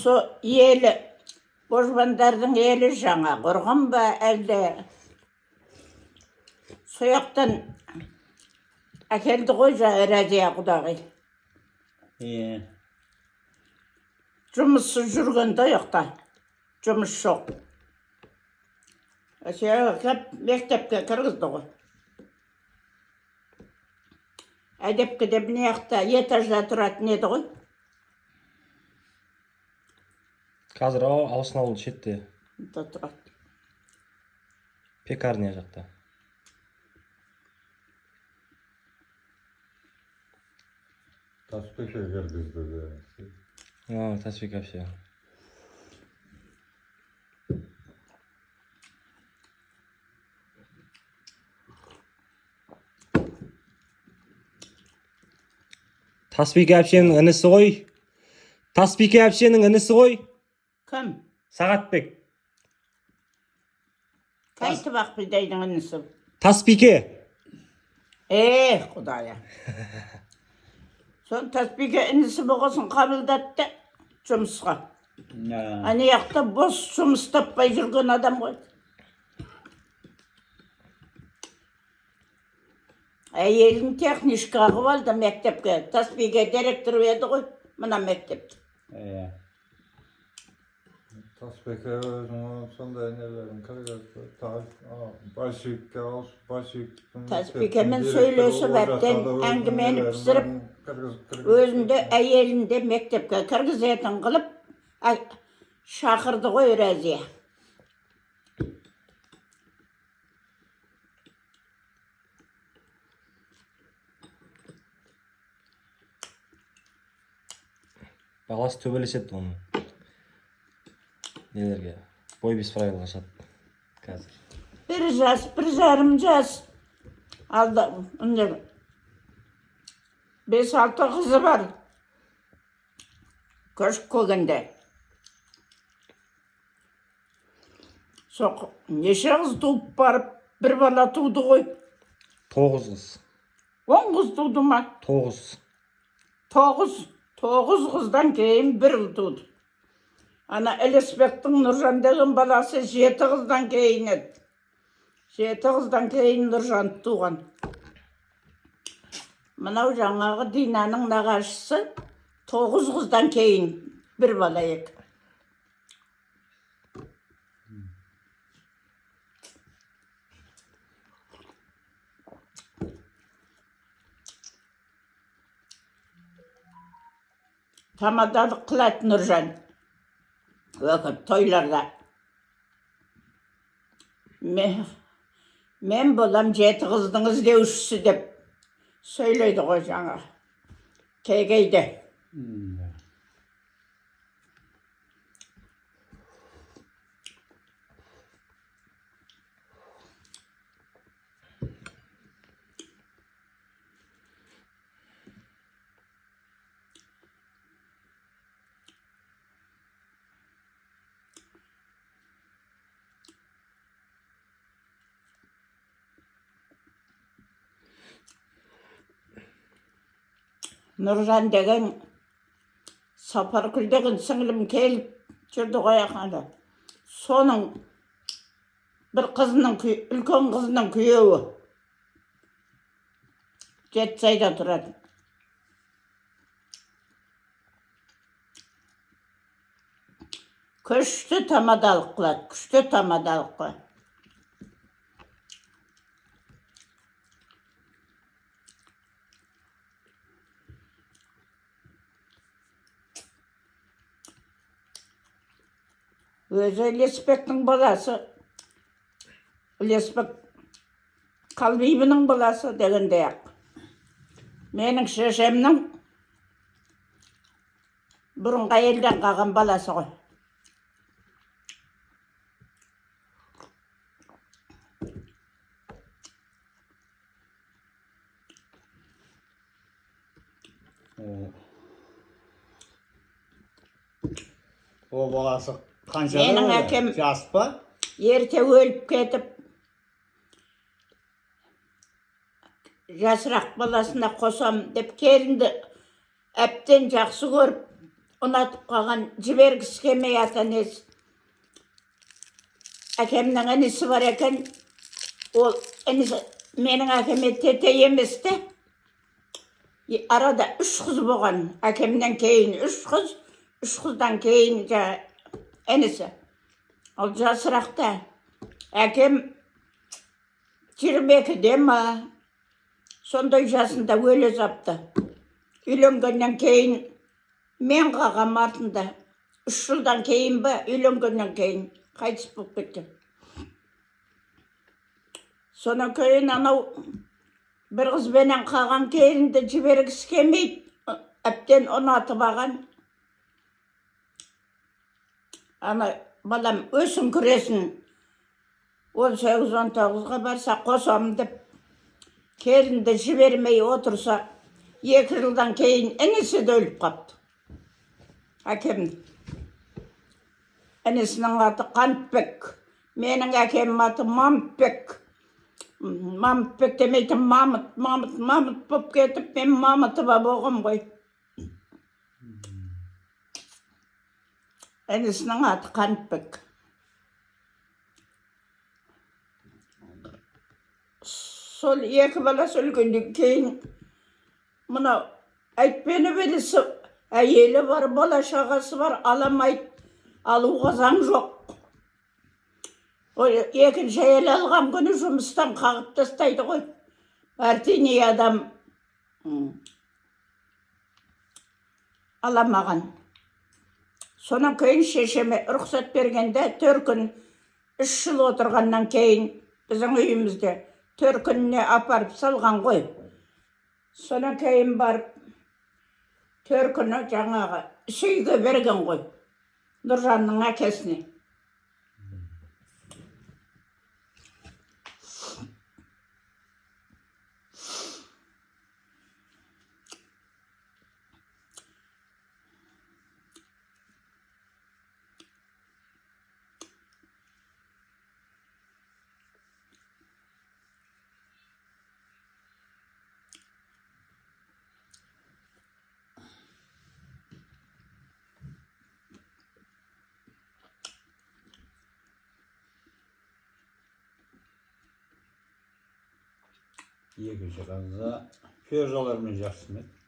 Со елі, божбандардың елі жаңа құрған ба әлде сояқтан әкелді ғой Разия құдағи. Жұмыссыз жүргенде ояқта, жұмыс жоқ. Мектепке кіргізді ғой. Әдепке де міне яқта этажда тұратын еді ғой. Қазір Алшын ауылы шетте. Тұрады. Пекарня жақта. Таспек'e кіргізді де. Таспек вообще. Таспек әпшенің інісі ғой. Таспек әпшенің інісі ғой. Кім? Сағатбек. Қайтып Ақбілдайдың інісі? Таспеке. Құдая. Сон Таспеке інісі болғасын қабылдатты жұмысқа. Ане яқта бос жұмыс таппай жүрген адам ғой. Әйелін техничка қылып алды мектепке. Таспеке директор еді ғой, мына мектепті. Таспек'e өзінің сондай нелерін кіргізді. Большевикке алып, большевиктің... Таспекемен сөйлесіп, әттен әңгімені пісіріп, өзінде әйелінде мектепке кіргізетін қылып, шақырды ғой Разия. Баласы төбелеседі оның. Нелерге? Бой без правил ашады. Қазір. Бір жас, бір жарым жас. Алды, 5-6 қызы бар. Көшіп көгенде. Соқ, неше қыз туып барып, бір бала туды ғой. 9 қыз. 10 қыз туды ма? 9. 9 қыздан кейін бір ұл туды. Ана Элеспектің Нұржан деген баласы 7 қыздан кейін еді. 7 қыздан кейін Нұржан туған. Мынау жаңағы Динаның нағашысы 9 қыздан кейін бір бала еді. Тамадалық қылады Нұржан. Өкіп, тойларда. Мен болам 7 қыздың іздеушісі деп сөйлейді ғой жаңа. Кегейді. Нұржан деген Сапаркүл деген сіңілім келіп жүрді ғой ақанда. Соның бір қызының, үлкен қызының күйеуі. Жетісайда тұрады. Күшті тамадалық қылады, күшті тамадалық қылады. Өзі Леспектің баласы, Леспек Қалбибінің баласы дегенде ақ. Менің шешемнің бұрынғы елден қалған баласы ғой. О баласы қанша Менің әкем жас па? Ерте өліп кетіп, жасырақ баласына қосам деп келінді әптен жақсы көріп, unatıp kalgan cibergisi kemey atanız. Akemden enisi var eken, o enisi menin akeme tete yemez de. Arada 3 kız boğan, akemden keyin 3 kız, 3 kızdan keyin enisi. Ol jasırakta. Akem 22'de ma. Sonda jasında öyle zaptı. Üylengenden keyin men kağam ardında. 3 yıldan keyin ba, üylengenden keyin kayıts bulup kettim. Sonra keyin anau bir kız benen kağan keyin cibergisi kemeydi. Apten onu atıp ağan. Ana balam ösün küresin. 18-19'ga barsa kosam dep. Kerin de jibermeyi otursa 2 yıldan keyin enisi de ölüp kaptı. Hakem. Enisinin adı Kantbek. Menin hakemim adı Mampek. Mampek demeydim Mamut bop ketip ben Mamut'u boğum koy. Enisinin adı Kantbek. Sol 2 balası ölgündük keyin buna aytpeni birisi ayeli var, bala şagası var, alamayt, aluğa zam yok. O 2. ayeli alğam günü жұмыстан қағып tastaydı koy. Partini adam alamağan. Sonra keyin şeşeme ruhsat bergende 4 gün 3 yıl oturgandan keyin bizim uyumuzda 4 gününe aparıp salgan koy. Sonra keyin barıp 4 günü жаңағы şeyge bergen koy. Nurjan'ın akesine. Екі жағанға пер жолармен жақсымет.